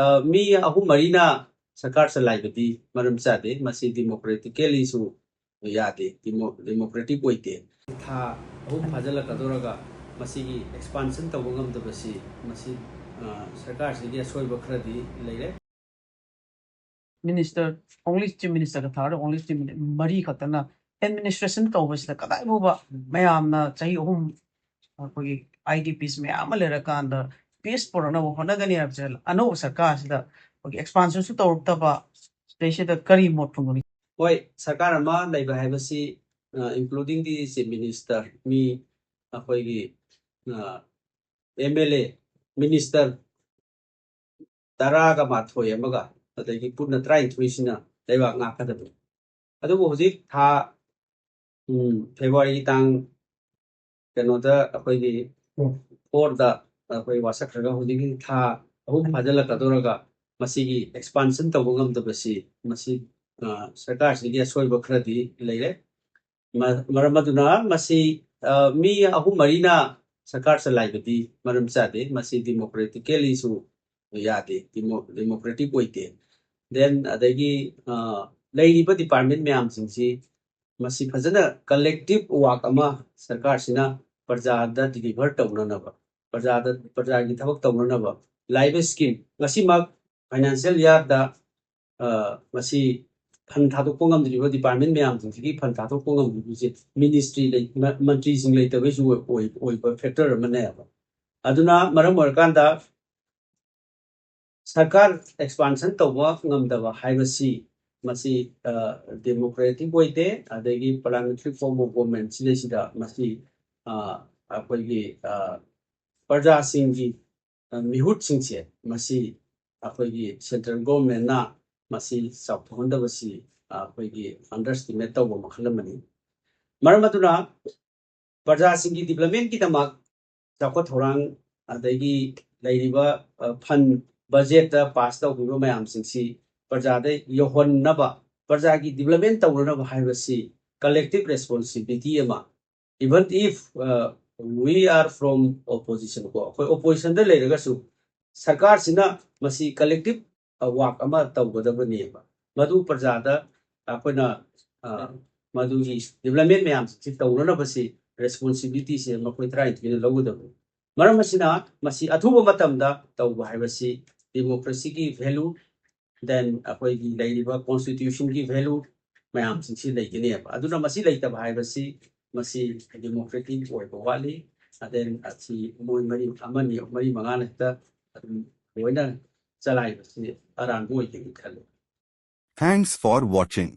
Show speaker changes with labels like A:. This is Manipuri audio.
A: Me ahum marina sarkar chalaibadi maram chade masi democratically su yade democratic oite tha ahum phajala kadoraga masi gi expansion tawangam dabasi masi sarkar sigi asoiba khradi leire
B: minister only chief minister ka thar only chief mari khatana administration tawbas la kadai boba mayamna chahi ahum kogi idps me amale rakanda peace porana hona gani abjal ano sarkar sida kogi expansion su tawtaba station da kari mot phungoni
A: hoi sarkar ama leiba haibasi including the chief minister mi akoi gi MLA minister taraga mathoi amaga adagi punna trai thuisina leiba ngakadabu adubu hozik tha February tang kenoda akoi gi or da akoi wasak raga hozik tha ahum phajala kadoraga masigi expansion tawangam dabasi masi sarkar sigi asoiba khradi leire maramaduna masi mi ahum marina sarkar chalaibadi maram chade masi democratically su yade democratic oite then adagi leiriba department myam singsi masi fajana collective work ama sarkar sina parja da deliver tawnanaba parja gi thabak tawnanaba live scheme ngasi mak financial year da masi fan thadokpa ngamdriba department myam singsi fan thadokpa ngamdriba ministry mantri sing leitabe su oiba factor amane aduna maram orakanda sarkar expansion tawba ngamdaba haibasi masi democratic oite adagi parliamentary form of government sida masi akoigi parja singgi mihut singse masi akoigi central government na masi saphondabasi akoigi underestimate tawba makhalamani maramaduna parja singgi development ki tamak chakwa thorang adagi leiriba fund budget da pass tawbiba mayam singsi parja de yohon naba parja gi development tawrana haibasi collective responsibility ama even if we are from opposition ko opposition da leiraga su sarkar sina masi collective work ama tawgadabani ba madu parja da akoina madu gi development mayam si tawrana basi responsibility se makoi try to lawudabu maram asina masi athuba matamda tawba haibasi democracy ki value then akoi gi leiriba constitution ki value mayam singsi leigine ba aduna masi leitaba haibasi masi democratic oiba wali then asi moi mari amani mari mangana ta loina chalai basi aran boi ki khalo.
C: Thanks for watching.